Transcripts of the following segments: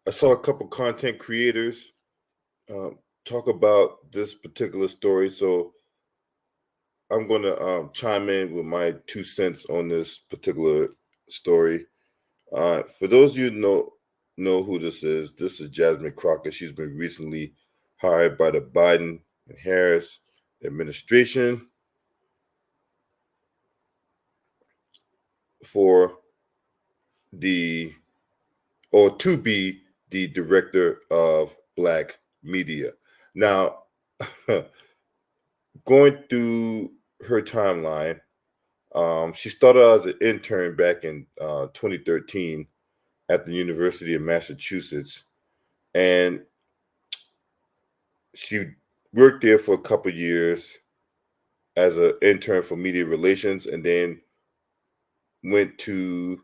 I saw a couple content creators talk about this particular story, so I'm going to chime in with my 2 cents on this particular story. For those of you who know who this is Jasmine Crocker. She's been recently hired by the Biden and Harris administration for the or to be the director of Black media. Now, going through her timeline, she started out as an intern back in 2013 at the University of Massachusetts, and she worked there for a couple years as an intern for media relations, and then went to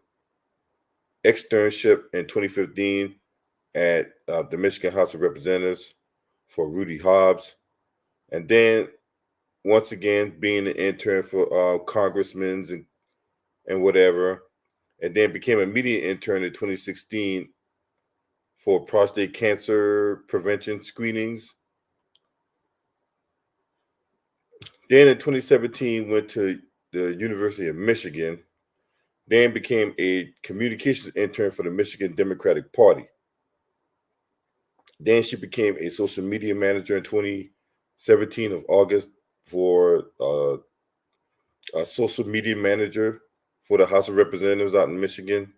externship in 2015 at the Michigan House of Representatives for Rudy Hobbs, and then once again being an intern for congressmen and whatever, and then became a media intern in 2016 for prostate cancer prevention screenings. Then in 2017 went to the University of Michigan, then became a communications intern for the Michigan Democratic Party. Then she became a social media manager in 2017 of August for a social media manager for the House of Representatives out in Michigan,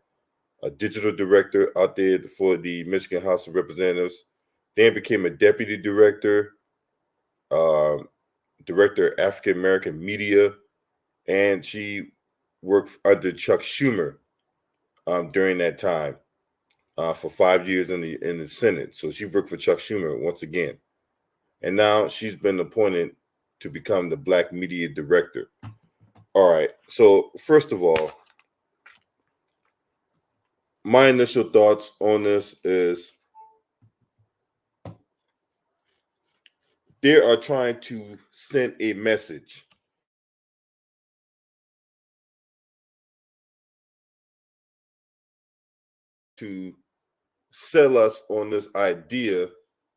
a digital director out there for the Michigan House of Representatives, then became a deputy director, uh, director of African American media, and she worked under Chuck Schumer during that time for 5 years in the Senate. So she worked for Chuck Schumer once again, and now she's been appointed to become the Black media director. All right. So first of all, my initial thoughts on this is they are trying to send a message to sell us on this idea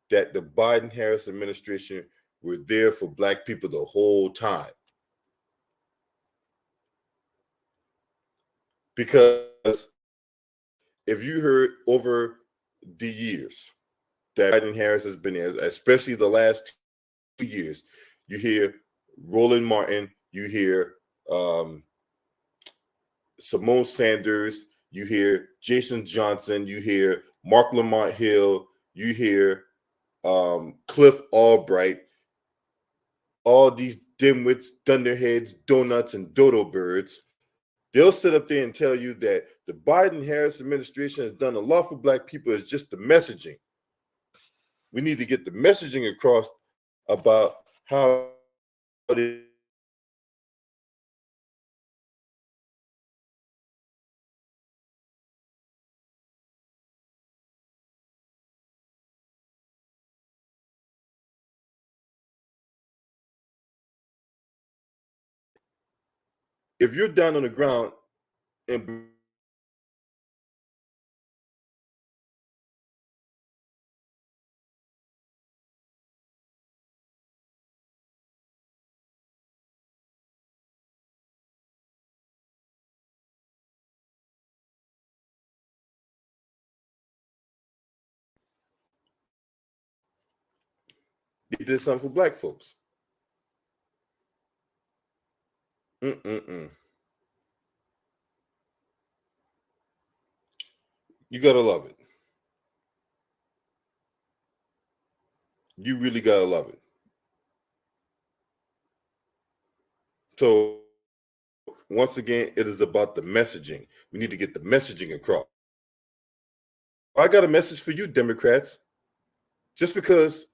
that the Biden-Harris administration were there for Black people the whole time. Because if you heard over the years that Biden-Harris has been there, especially the last 2 years, you hear Roland Martin, you hear Simone Sanders, you hear Jason Johnson, you hear Mark Lamont Hill, you hear Cliff Albright, all these dimwits, dunderheads, donuts, and dodo birds. They'll sit up there and tell you that the Biden-Harris administration has done a lot for Black people. It's just the messaging. We need to get the messaging across about how it if you're down on the ground and they did something for Black folks. Mm-mm-mm. You gotta love it. You really gotta love it. So once again, it is about the messaging. We need to get the messaging across. I got a message for you, Democrats. Just because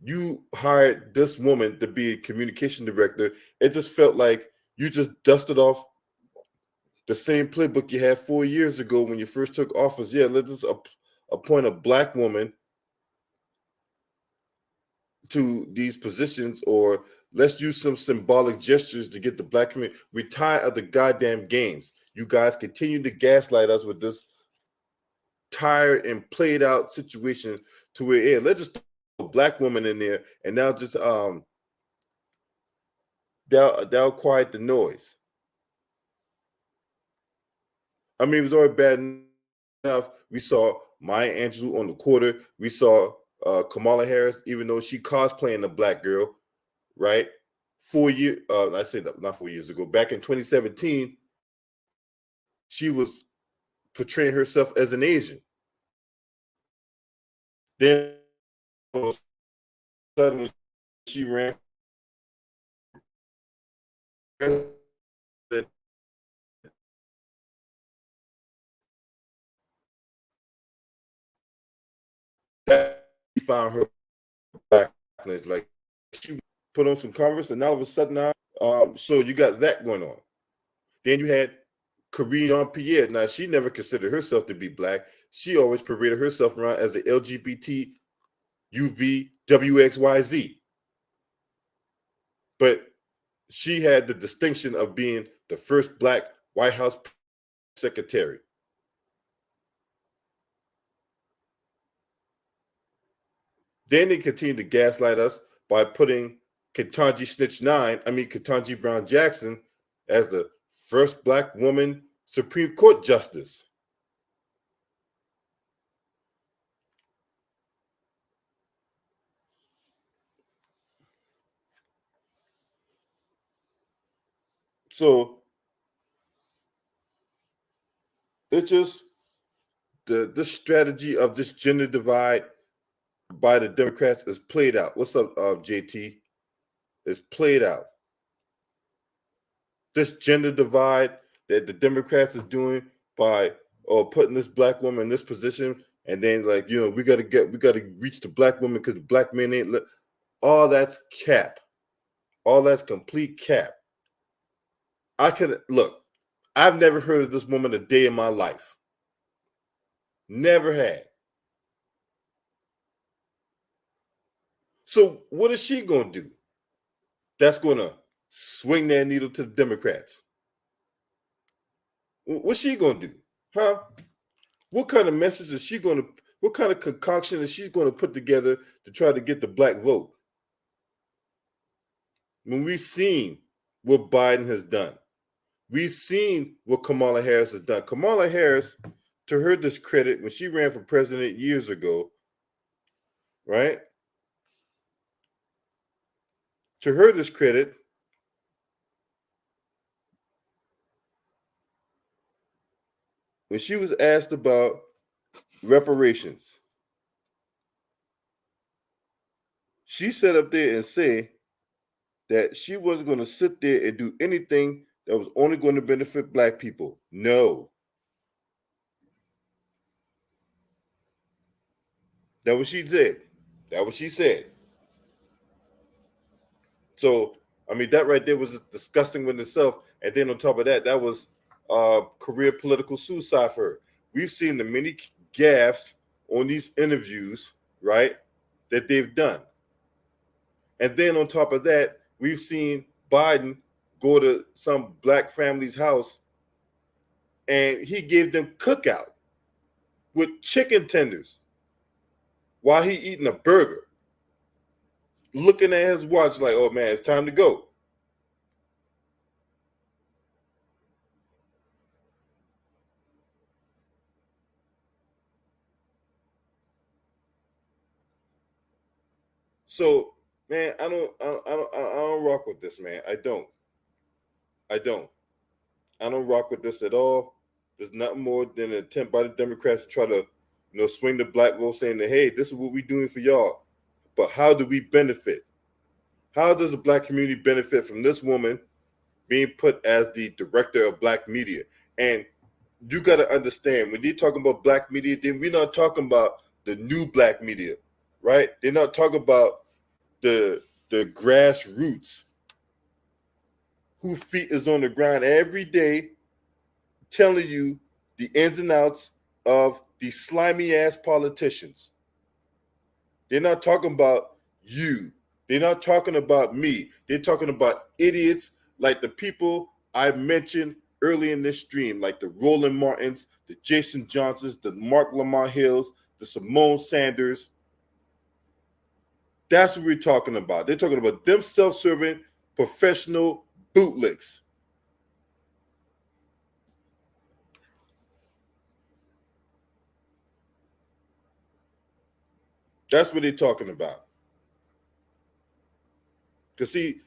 you hired this woman to be a communication director, it just felt like you just dusted off the same playbook you had 4 years ago when you first took office. Yeah, let's appoint a Black woman to these positions, or let's use some symbolic gestures to get the Black community. We're tired of the goddamn games. You guys continue to gaslight us with this tired and played out situation to where, yeah, let's just throw a black woman in there and now just they'll quiet the noise. I mean, it was already bad enough. We saw Maya Angelou on the quarter. We saw Kamala Harris, even though she cosplaying a black girl, right? 4 years, I say that not 4 years ago, back in 2017, she was portraying herself as an Asian. Then all of a sudden, she ran for president. She found her blackness, like she put on some Converse, and all of a sudden, now, so you got that going on. Then you had Karine Jean-Pierre. Now, she never considered herself to be black. She always paraded herself around as an LGBT UVWXYZ. But she had the distinction of being the first black White House secretary. Then they continued to gaslight us by putting Ketanji Brown Jackson as the first black woman Supreme Court justice. So it's just this strategy of this gender divide by the Democrats is played out. What's up, JT? Is played out. This gender divide that the Democrats is doing by putting this black woman in this position, and then like we got to reach the black woman because the black men ain't. All that's cap. All that's complete cap. I can look. I've never heard of this woman a day in my life. Never had. So what is she going to do? That's going to swing that needle to the Democrats. What's she going to do? Huh? What kind of message is she going to, what kind of concoction is she going to put together to try to get the black vote? When we've seen what Biden has done, we've seen what Kamala Harris has done. Kamala Harris, to her discredit, when she ran for president years ago, right? To her discredit, when she was asked about reparations, she sat up there and said that she wasn't going to sit there and do anything that was only going to benefit black people. No. That was she said. That was she said. So, I mean, that right there was disgusting within itself. And then on top of that, that was career political suicide for her. We've seen the many gaffes on these interviews, right, that they've done. And then on top of that, we've seen Biden go to some black family's house and he gave them cookout with chicken tenders while he eating a burger, looking at his watch like, oh man, it's time to go. So, man, I don't rock with this, man. I don't. I don't rock with this at all. There's nothing more than an attempt by the Democrats to try to, swing the black vote, saying that, hey, this is what we're doing for y'all. But how do we benefit? How does the black community benefit from this woman being put as the director of black media? And you got to understand, when they're talking about black media, then we're not talking about the new black media, right? They're not talking about the grassroots, whose feet is on the ground every day, telling you the ins and outs of these slimy ass politicians. They're not talking about you. They're not talking about me. They're talking about idiots like the people I mentioned early in this stream, like the Roland Martins, the Jason Johnsons, the Mark Lamar Hills, the Simone Sanders. That's what we're talking about. They're talking about them self-serving professional bootlicks. That's what they're talking about. Because see,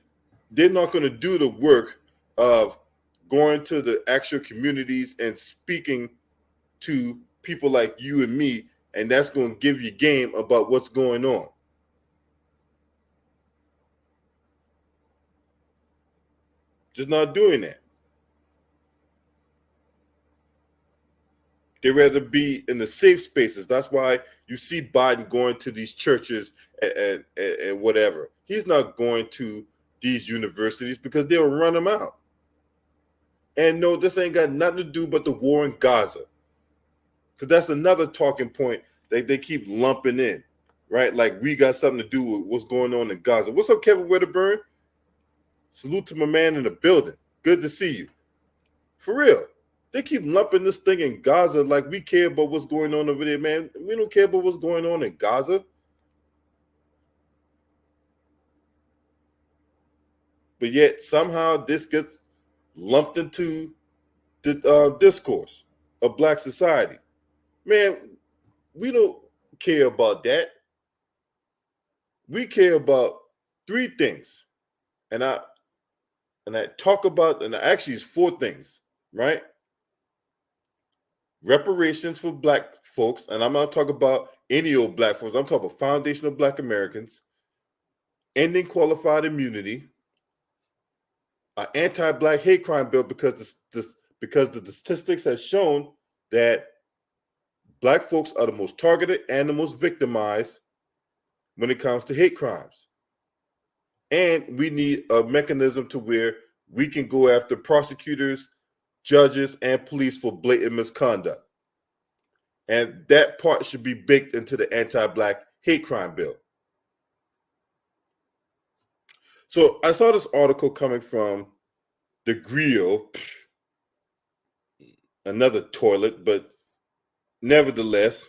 they're not going to do the work of going to the actual communities and speaking to people like you and me, and that's going to give you game about what's going on. Just not doing that. They rather be in the safe spaces. That's why you see Biden going to these churches and whatever. He's not going to these universities because they'll run him out. And no, this ain't got nothing to do but the war in Gaza. Because that's another talking point that they keep lumping in, right? Like we got something to do with what's going on in Gaza. What's up, Kevin Wedderburn? Salute to my man in the building. Good to see you. For real. They keep lumping this thing in Gaza like we care about what's going on over there, man. We don't care about what's going on in Gaza. But yet somehow this gets lumped into the discourse of black society. Man, we don't care about that. We care about three things. And I talk about, and actually it's four things, right? Reparations for black folks, and I'm not talking about any old black folks. I'm talking about foundational black Americans, ending qualified immunity, an anti-black hate crime bill because the statistics has shown that black folks are the most targeted and the most victimized when it comes to hate crimes. And we need a mechanism to where we can go after prosecutors, judges, and police for blatant misconduct. And that part should be baked into the anti-black hate crime bill. So I saw this article coming from the Grill, another toilet, but nevertheless,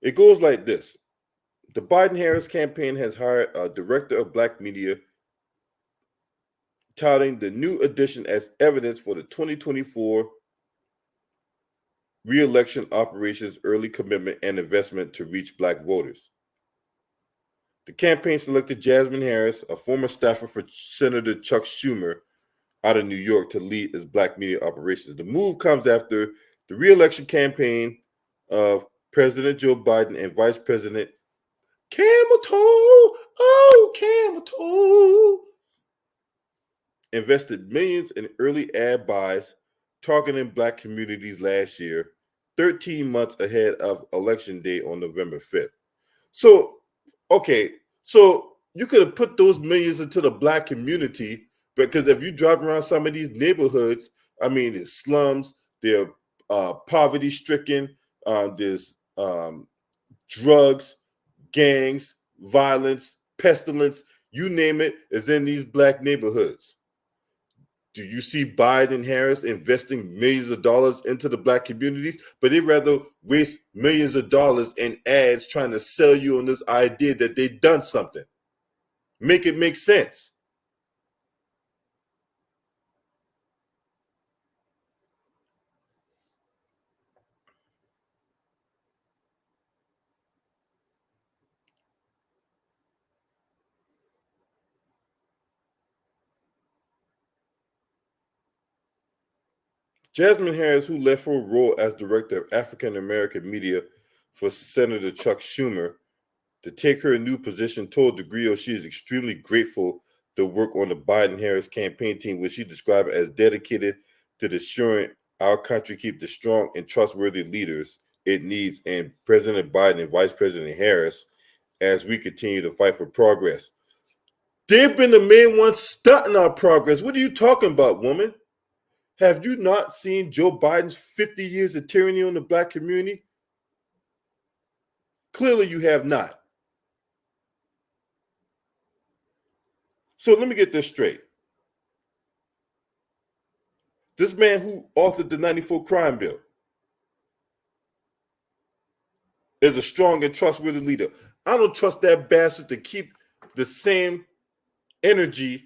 it goes like this. The Biden-Harris campaign has hired a director of black media, touting the new addition as evidence for the 2024 re-election operations early commitment and investment to reach black voters. The campaign selected Jasmine Harris, a former staffer for Senator Chuck Schumer out of New York, to lead its black media operations. The move comes after the re-election campaign of President Joe Biden and Vice President Camel Toe, Camel Toe, invested millions in early ad buys targeting black communities last year, 13 months ahead of election day on November 5th. So, okay, so you could have put those millions into the black community, because if you drive around some of these neighborhoods, I mean, there's slums, they're poverty stricken, there's drugs, gangs, violence, pestilence, you name it, is in these black neighborhoods. Do you see Biden and Harris investing millions of dollars into the black communities? But they'd rather waste millions of dollars in ads trying to sell you on this idea that they've done something. Make it make sense. Jasmine Harris, who left her role as director of African American media for Senator Chuck Schumer to take her new position, told the Griot she is extremely grateful to work on the Biden-Harris campaign team, which she described as dedicated to ensuring our country keep the strong and trustworthy leaders it needs, and President Biden and Vice President Harris as we continue to fight for progress. They've been the main ones stunting our progress. What are you talking about, woman? Have you not seen Joe Biden's 50 years of tyranny on the black community? Clearly you have not. So let me get this straight. This man who authored the 94 crime bill is a strong and trustworthy leader. I don't trust that bastard to keep the same energy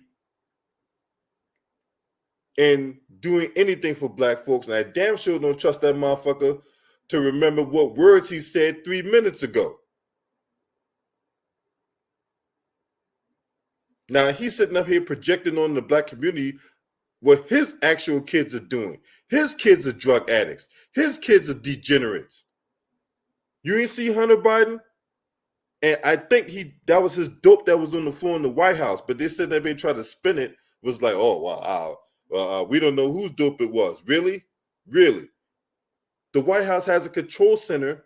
in doing anything for black folks. And I damn sure don't trust that motherfucker to remember what words he said 3 minutes ago. Now he's sitting up here projecting on the black community what his actual kids are doing. His kids are drug addicts. His kids are degenerates. You ain't see Hunter Biden? And I think that was his dope that was on the floor in the White House. But they said that they tried to spin it, was like, oh, wow, we don't know whose dope it was. Really? Really? The White House has a control center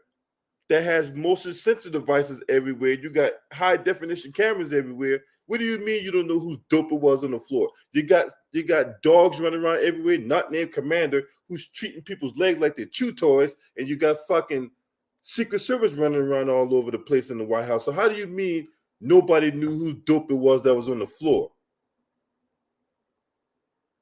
that has motion sensor devices everywhere. You got high definition cameras everywhere. What do you mean you don't know whose dope it was on the floor? You got dogs running around everywhere, not named Commander, who's treating people's legs like they're chew toys, and you got fucking Secret Service running around all over the place in the White House. So how do you mean nobody knew whose dope it was that was on the floor?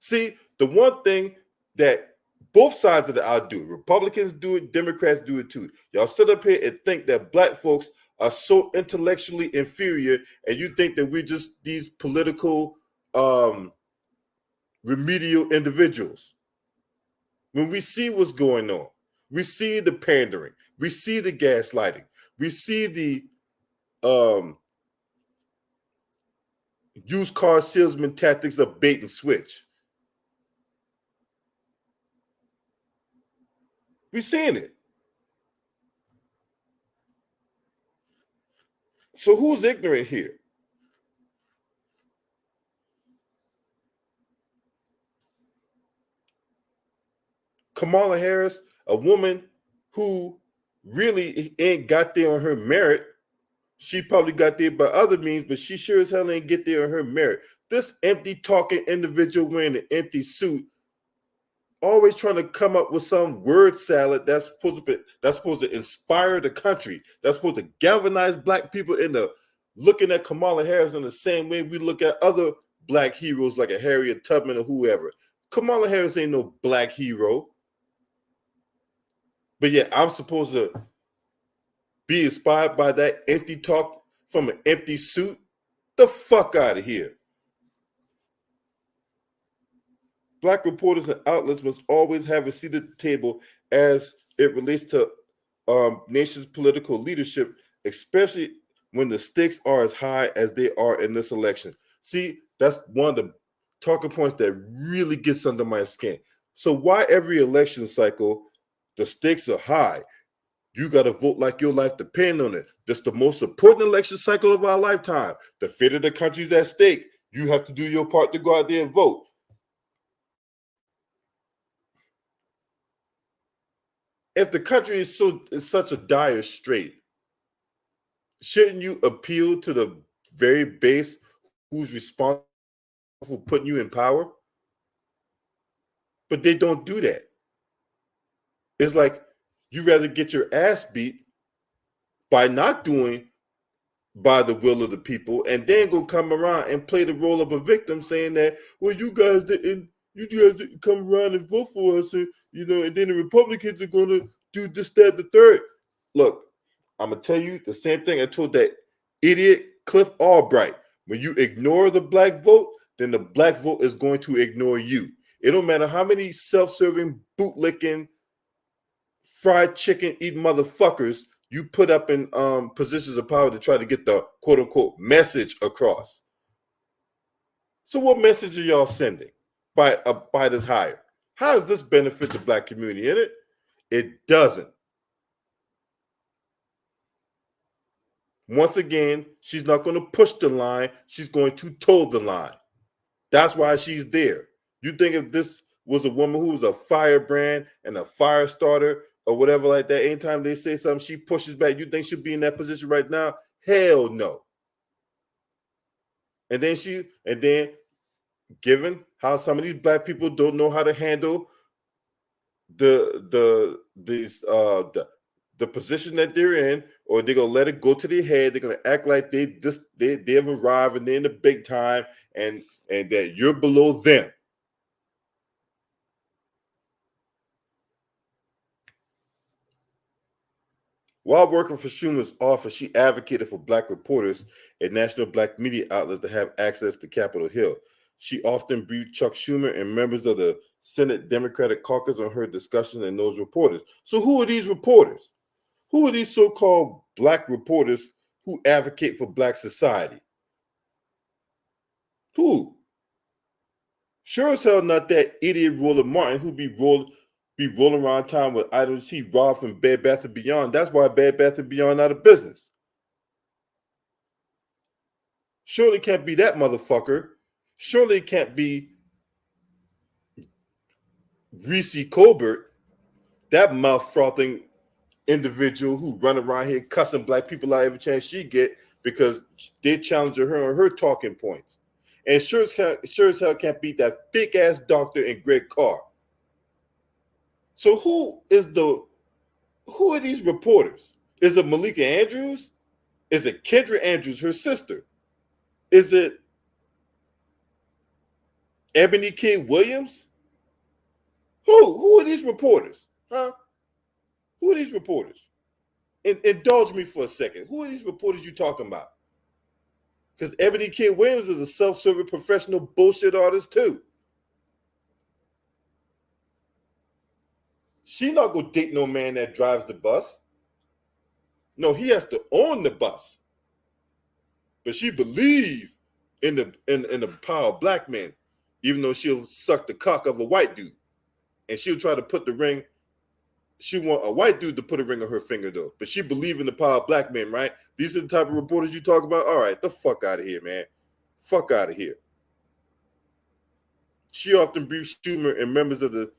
See, the one thing that both sides of the aisle do, Republicans do it, Democrats do it too. Y'all sit up here and think that black folks are so intellectually inferior, and you think that we're just these political remedial individuals. When we see what's going on, we see the pandering, we see the gaslighting, we see the used car salesman tactics of bait and switch. We're seeing it. So who's ignorant here? Kamala Harris, a woman who really ain't got there on her merit. She probably got there by other means, but she sure as hell ain't get there on her merit. This empty talking individual wearing an empty suit, always trying to come up with some word salad that's supposed to inspire the country. That's supposed to galvanize black people into looking at Kamala Harris in the same way we look at other black heroes like a Harriet Tubman or whoever. Kamala Harris ain't no black hero. But yeah, I'm supposed to be inspired by that empty talk from an empty suit? The fuck out of here. Black reporters and outlets must always have a seat at the table as it relates to nation's political leadership, especially when the stakes are as high as they are in this election. See, that's one of the talking points that really gets under my skin. So why every election cycle the stakes are high? You got to vote like your life depends on it. This is the most important election cycle of our lifetime. The fate of the country's at stake. You have to do your part to go out there and vote. If the country is such a dire strait, shouldn't you appeal to the very base who's responsible for putting you in power? But they don't do that. It's like you rather get your ass beat by not doing by the will of the people, and then go come around and play the role of a victim, saying that, well, you guys didn't come around and vote for us, and and then the Republicans are going to do this, that, the third. Look, I'm gonna tell you the same thing I told that idiot Cliff Albright. When you ignore the black vote, then the black vote is going to ignore you. It don't matter how many self-serving, bootlicking, fried chicken eating motherfuckers you put up in positions of power to try to get the quote unquote message across. So what message are y'all sending by this hire? How does this benefit the black community in it? It doesn't. Once again, she's not going to push the line. She's going to toe the line. That's why she's there. You think if this was a woman who was a firebrand and a fire starter or whatever like that, anytime they say something, she pushes back, you think she'll be in that position right now? Hell no. And then given how some of these black people don't know how to handle the position that they're in, or they're gonna let it go to their head, they're gonna act like they've arrived and they're in the big time, and that you're below them. While working for Schumer's office, she advocated for black reporters and national black media outlets to have access to Capitol Hill. She often briefed Chuck Schumer and members of the Senate Democratic caucus on her discussions and those reporters. So who are these reporters? Who are these so-called black reporters who advocate for black society? Who? Sure as hell not that idiot Roland Martin who be rolling around town with items he robbed from Bed Bath & Beyond. That's why Bed Bath & Beyond out of business. Surely can't be that motherfucker. Surely it can't be Reese Colbert, that mouth frothing individual who run around here cussing black people out every chance she get because they challenge her on her talking points. And sure as hell can't beat that fake ass doctor and Greg Carr. So who are these reporters? Is it Malika Andrews? Is it Kendra Andrews, her sister? Is it Ebony King Williams? Who are these reporters? Huh? Who are these reporters? Indulge me for a second. Who are these reporters you talking about? Because Ebony King Williams is a self-serving professional bullshit artist too. She not gonna date no man that drives the bus. No, he has to own the bus. But she believe in the power of black men, even though she'll suck the cock of a white dude. And she'll try to put the ring. She want a white dude to put a ring on her finger though. But she believe in the power of black men, right? These are the type of reporters you talk about. All right, the fuck out of here, man. Fuck out of here. She often briefs Schumer and members of the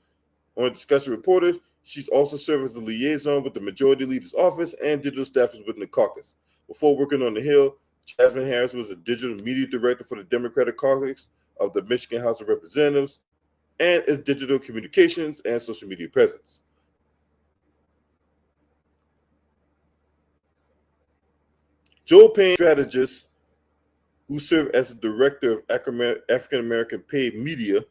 on discussion reporters. She's also served as a liaison with the majority leader's office and digital staffers within the caucus. Before working on the Hill, Jasmine Harris was a digital media director for the Democratic caucus of the Michigan House of Representatives and its digital communications and social media presence. Joe Payne, strategist who served as the director of African American paid media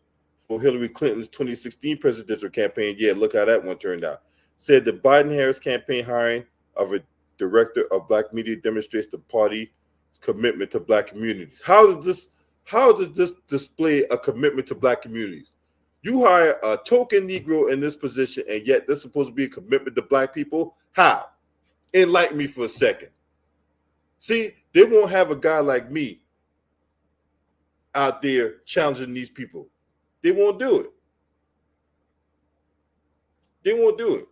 for Hillary Clinton's 2016 presidential campaign. Yeah, look how that one turned out. Said the Biden-Harris campaign hiring of a director of black media demonstrates the party's commitment to black communities. How does this display a commitment to black communities? You hire a token Negro in this position, and yet there's supposed to be a commitment to black people? How? Enlighten me for a second. See, they won't have a guy like me out there challenging these people. They won't do it. They won't do it.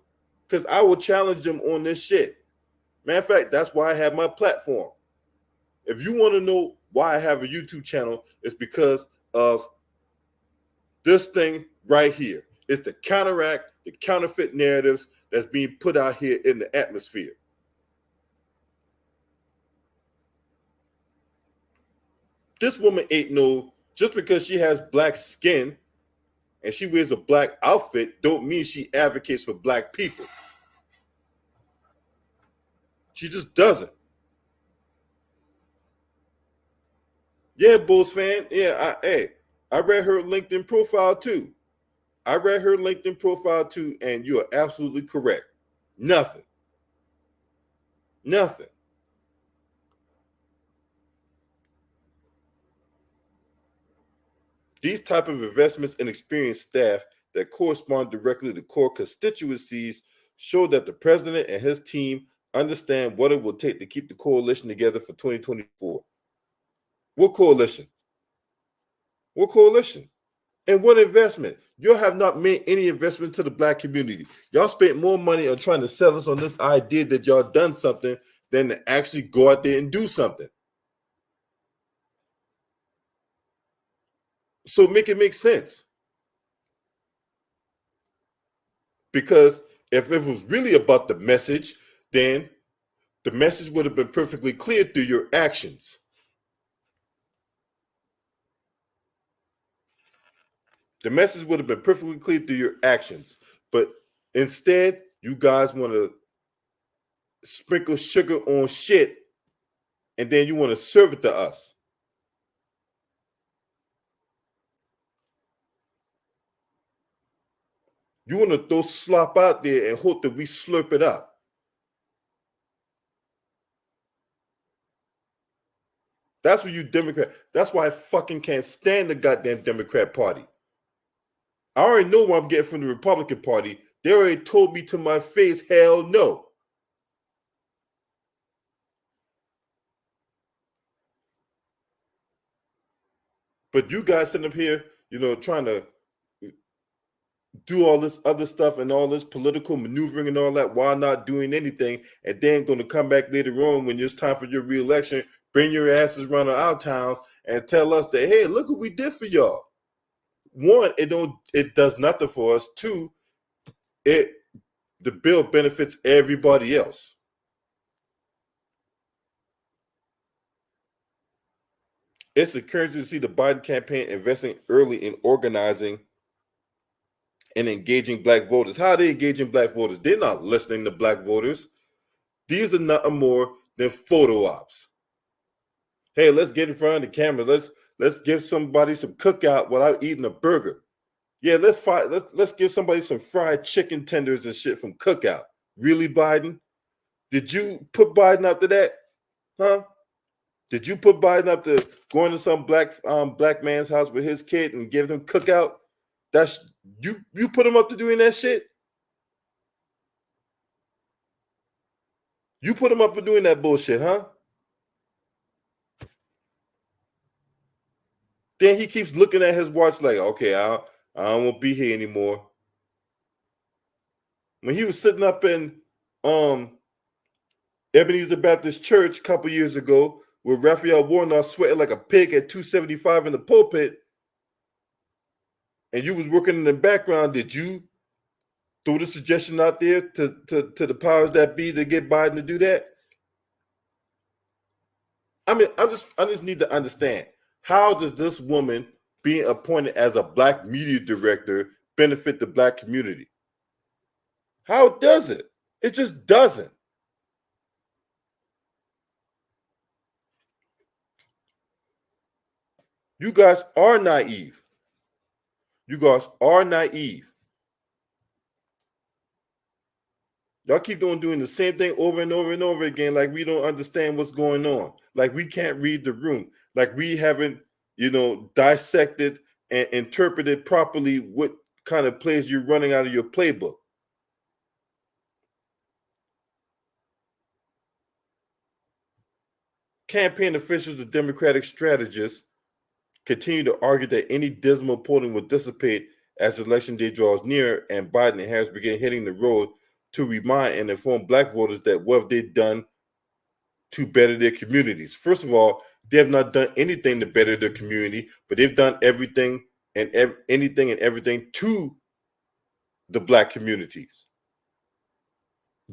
Because I will challenge them on this shit. Matter of fact, that's why I have my platform. If you want to know why I have a YouTube channel, it's because of this thing right here. It's to counteract the counterfeit narratives that's being put out here in the atmosphere. This woman ain't no, just because she has black skin and she wears a black outfit, don't mean she advocates for black people. She just doesn't. Yeah, Bulls fan. Yeah, I read her LinkedIn profile too. And you are absolutely correct. Nothing. Nothing. These type of investments in experienced staff that correspond directly to core constituencies show that the president and his team understand what it will take to keep the coalition together for 2024. What coalition? What coalition? And what investment? You have not made any investment to the black community. Y'all spent more money on trying to sell us on this idea that y'all done something than to actually go out there and do something. So make it make sense. Because if it was really about the message, then the message would have been perfectly clear through your actions. The message would have been perfectly clear through your actions. But instead, you guys want to sprinkle sugar on shit and then you want to serve it to us. You want to throw slop out there and hope that we slurp it up. That's what you Democrat. That's why I fucking can't stand the goddamn Democrat Party. I already know what I'm getting from the Republican Party. They already told me to my face, hell no. But you guys sitting up here, trying to do all this other stuff and all this political maneuvering and all that while not doing anything, and then going to come back later on when it's time for your reelection, bring your asses around our towns and tell us that, hey, look what we did for y'all. One, it does nothing for us. Two, the bill benefits everybody else. It's encouraging to see the Biden campaign investing early in organizing and engaging black voters. How are they engaging black voters? They're not listening to black voters. These are nothing more than photo ops. Hey, let's get in front of the camera. Let's give somebody some cookout without eating a burger. Yeah, let's give somebody some fried chicken tenders and shit from cookout. Really, Biden? Did you put Biden up to that? Huh? Did you put Biden up to going to some black man's house with his kid and give him cookout? That's you put him up to doing that shit? You put him up to doing that bullshit, huh? Then he keeps looking at his watch like, okay, I won't be here anymore. When he was sitting up in Ebenezer Baptist Church a couple years ago, where Raphael Warnock sweating like a pig at 275 in the pulpit, and you was working in the background, did you throw the suggestion out there to the powers that be to get Biden to do that? I mean, I just need to understand, how does this woman being appointed as a black media director benefit the black community? How does it? It just doesn't. You guys are naive. You guys are naive. Y'all keep doing the same thing over and over and over again, like we don't understand what's going on. Like we can't read the room. Like we haven't, dissected and interpreted properly what kind of plays you're running out of your playbook. Campaign officials and Democratic strategists continue to argue that any dismal polling will dissipate as election day draws near and Biden and Harris begin hitting the road to remind and inform black voters that what have they done to better their communities. First of all, they have not done anything to better their community, but they've done everything and anything and everything to the black communities.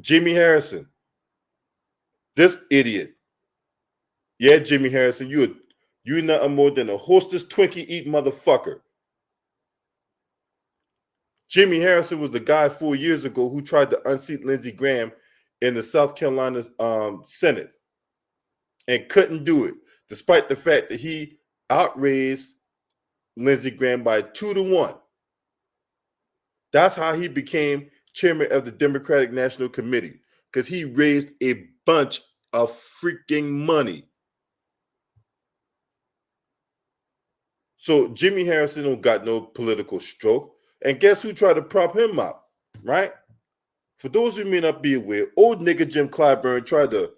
Jimmy Harrison, this idiot. Yeah, Jimmy Harrison, you're nothing more than a hostess Twinkie eat motherfucker. Jimmy Harrison was the guy 4 years ago who tried to unseat Lindsey Graham in the South Carolina Senate and couldn't do it, despite the fact that he outraised Lindsey Graham by 2-1. That's how he became chairman of the Democratic National Committee, because he raised a bunch of freaking money. So Jimmy Harrison don't got no political stroke. And guess who tried to prop him up, right? For those who may not be aware, old nigga Jim Clyburn tried to,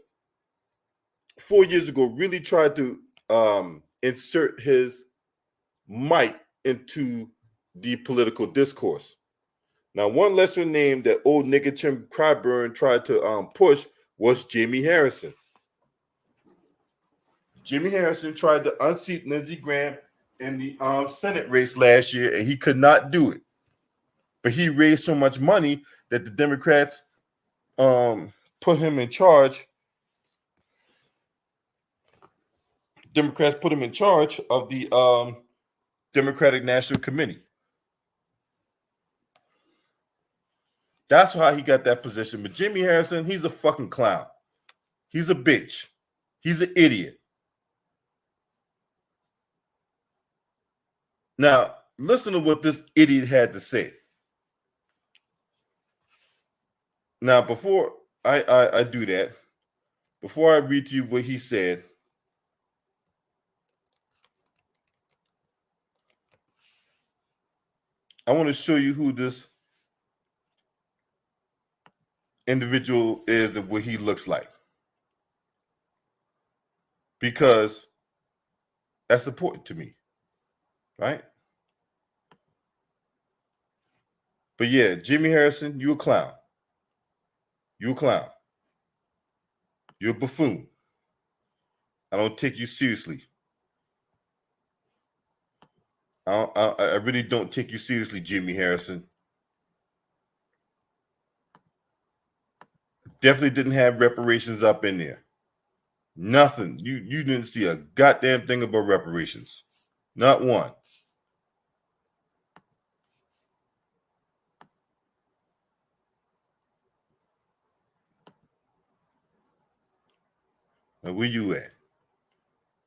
4 years ago, really tried to insert his might into the political discourse. Now, one lesser name that old nigga Jim Clyburn tried to push was Jimmy Harrison. Jimmy Harrison tried to unseat Lindsey Graham in the Senate race last year, and he could not do it. But he raised so much money that the Democrats put him in charge. Democrats put him in charge of the Democratic National Committee. That's how he got that position. But Jimmy Harrison, he's a fucking clown. He's a bitch. He's an idiot. Now, listen to what this idiot had to say. Now, before I do that, before I read to you what he said, I want to show you who this individual is and what he looks like, because that's important to me, right? But yeah, Jimmy Harrison, you a clown. You a clown. You're a buffoon. I don't take you seriously. I really don't take you seriously, Jimmy Harrison. Definitely didn't have reparations up in there. Nothing. You didn't see a goddamn thing about reparations. Not one. Now where you at?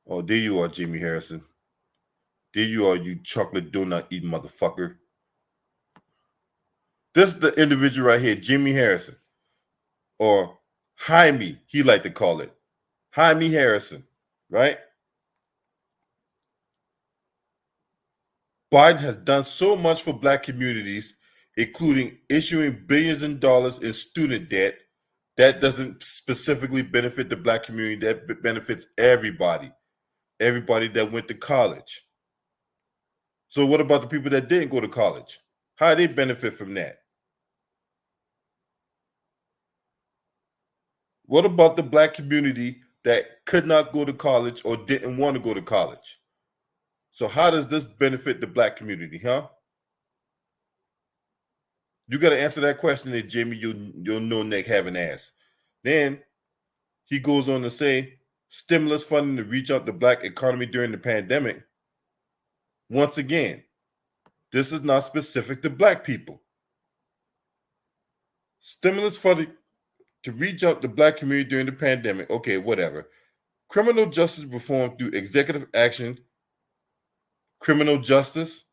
Oh, there you are, Jimmy Harrison. There you are, you chocolate donut eating motherfucker. This is the individual right here, Jimmy Harrison. Or Jaime, he like to call it. Jaime Harrison, right? Biden has done so much for black communities, including issuing billions of dollars in student debt. That doesn't specifically benefit the black community, that benefits everybody. Everybody that went to college. So what about the people that didn't go to college? How do they benefit from that? What about the black community that could not go to college or didn't want to go to college? So how does this benefit the black community, huh? You got to answer that question there, Jimmy. You'll no neck having ass. Then he goes on to say, stimulus funding to reach out the black economy during the pandemic. Once again, this is not specific to black people. Stimulus funding to reach out the black community during the pandemic. Okay, whatever. Criminal justice reform through executive action. Criminal justice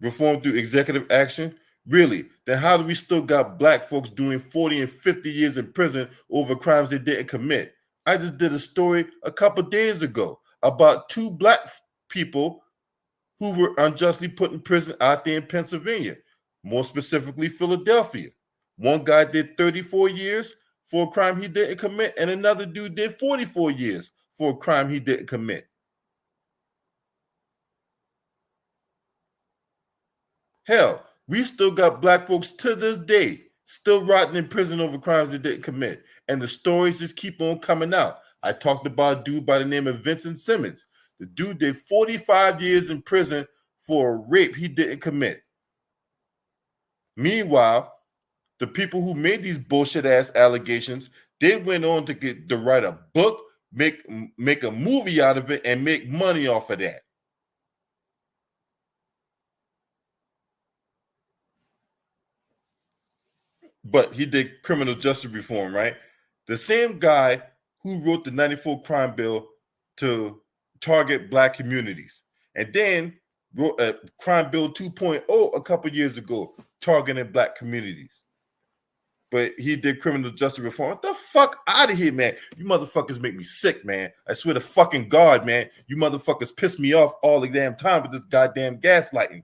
reform through executive action. Really? Then how do we still got black folks doing 40 and 50 years in prison over crimes they didn't commit? I just did a story a couple days ago about two black people who were unjustly put in prison out there in Pennsylvania, more specifically Philadelphia. One guy did 34 years for a crime he didn't commit, and another dude did 44 years for a crime he didn't commit. Hell, we still got black folks to this day still rotting in prison over crimes they didn't commit. And the stories just keep on coming out. I talked about a dude by the name of Vincent Simmons. The dude did 45 years in prison for a rape he didn't commit. Meanwhile, the people who made these bullshit ass allegations, they went on to get to write a book, make a movie out of it, and make money off of that. But he did criminal justice reform, right? The same guy who wrote the 94 crime bill to target black communities. And then wrote a crime bill 2.0 a couple years ago targeting black communities. But he did criminal justice reform. What the fuck out of here, man? You motherfuckers make me sick, man. I swear to fucking God, man. You motherfuckers piss me off all the damn time with this goddamn gaslighting.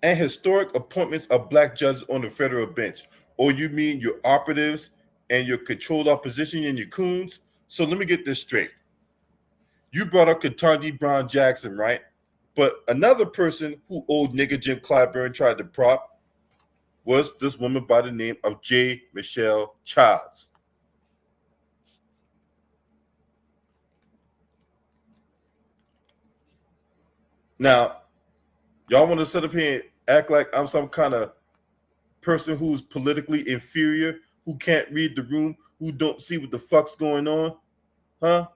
And historic appointments of black judges on the federal bench. Or you mean your operatives and your controlled opposition and your coons? So let me get this straight. You brought up Ketanji Brown Jackson, right? But another person who old nigga Jim Clyburn tried to prop was this woman by the name of J. Michelle Childs. Now, y'all want to sit up here and act like I'm some kind of person who's politically inferior, who can't read the room, who don't see what the fuck's going on? Huh?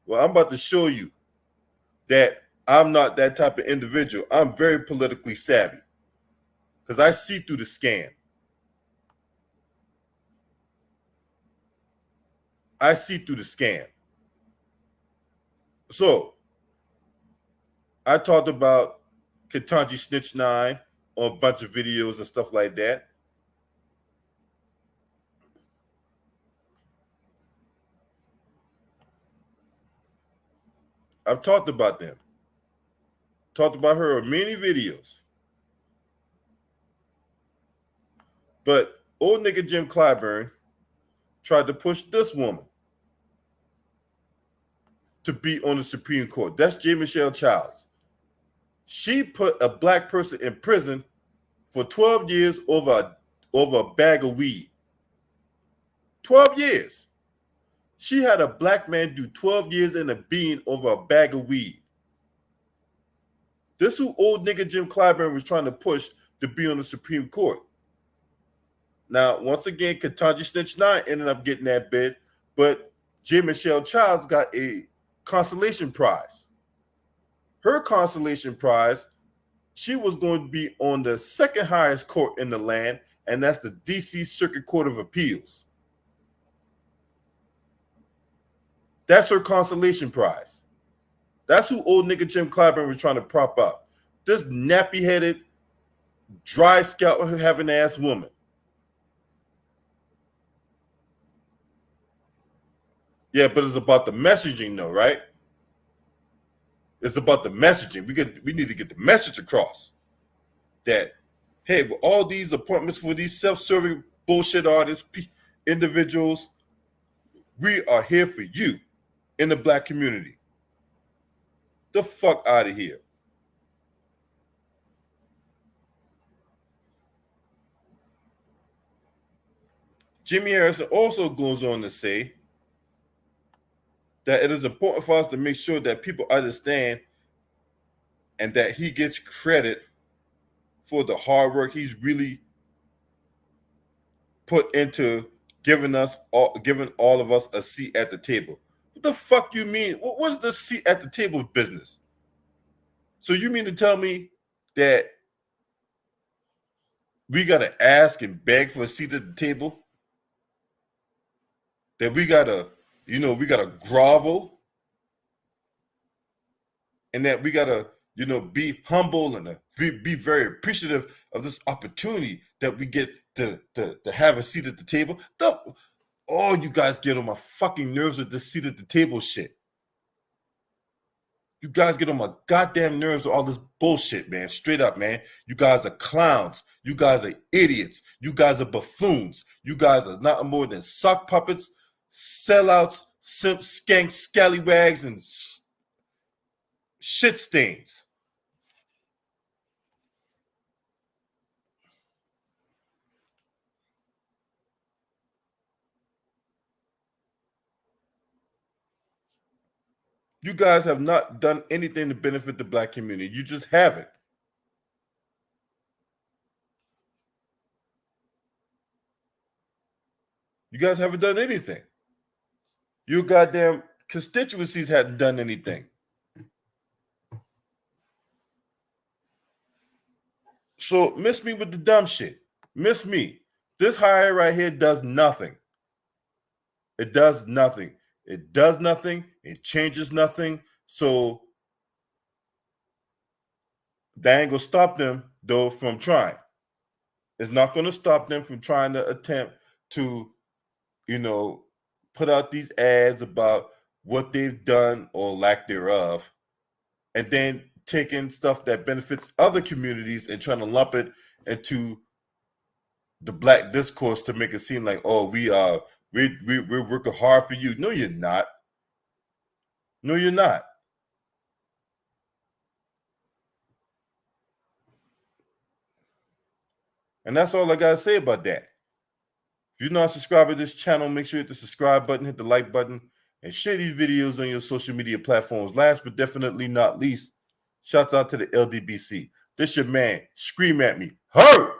Well, I'm about to show you that I'm not that type of individual. I'm very politically savvy because I see through the scam. I see through the scam. So I talked about Ketanji Snitch 9 on a bunch of videos and stuff like that. I've talked about them. talked about her in many videos. But old nigga Jim Clyburn tried to push this woman to be on the Supreme Court. That's J. Michelle Childs. She put a black person in prison for 12 years over a bag of weed. 12 years. She had a black man do 12 years in a bean over a bag of weed. This who old nigga Jim Clyburn was trying to push to be on the Supreme Court. Now, once again, Ketanji Snitch 9 ended up getting that bid, but J. Michelle Childs got a consolation prize. Her consolation prize, she was going to be on the second highest court in the land, and that's the D.C. Circuit Court of Appeals. That's her consolation prize. That's who old nigga Jim Clyburn was trying to prop up. This nappy-headed, dry scalp having ass woman. Yeah, but it's about the messaging though, right? It's about the messaging. We need to get the message across that, hey, with all these appointments for these self-serving bullshit artists, individuals, we are here for you in the black community. The fuck out of here. Jimmy Harrison also goes on to say that it is important for us to make sure that people understand and that he gets credit for the hard work he's really put into giving all of us a seat at the table. What the fuck you mean? What is this seat at the table business? So you mean to tell me that we gotta ask and beg for a seat at the table? That we gotta grovel, and that we gotta, be humble and be very appreciative of this opportunity that we get to have a seat at the table. You guys get on my fucking nerves with this seat at the table shit. You guys get on my goddamn nerves with all this bullshit, man. Straight up, man. You guys are clowns. You guys are idiots. You guys are buffoons. You guys are nothing more than sock puppets, sellouts, simps, skanks, scallywags, and shit stains. You guys have not done anything to benefit the black community. You just haven't. You guys haven't done anything. Your goddamn constituencies hadn't done anything. So miss me with the dumb shit. Miss me. This hire right here does nothing. It does nothing. It does nothing. It changes nothing. So that ain't gonna stop them though from trying. It's not gonna stop them from trying to attempt to, put out these ads about what they've done or lack thereof, and then taking stuff that benefits other communities and trying to lump it into the black discourse to make it seem like, oh, we're working hard for you. No, you're not. No, you're not. And that's all I gotta say about that. If you're not subscribed to this channel, make sure you hit the subscribe button, hit the like button, and share these videos on your social media platforms. Last but definitely not least, shouts out to the LDBC. This your man. Scream at me. Hurt!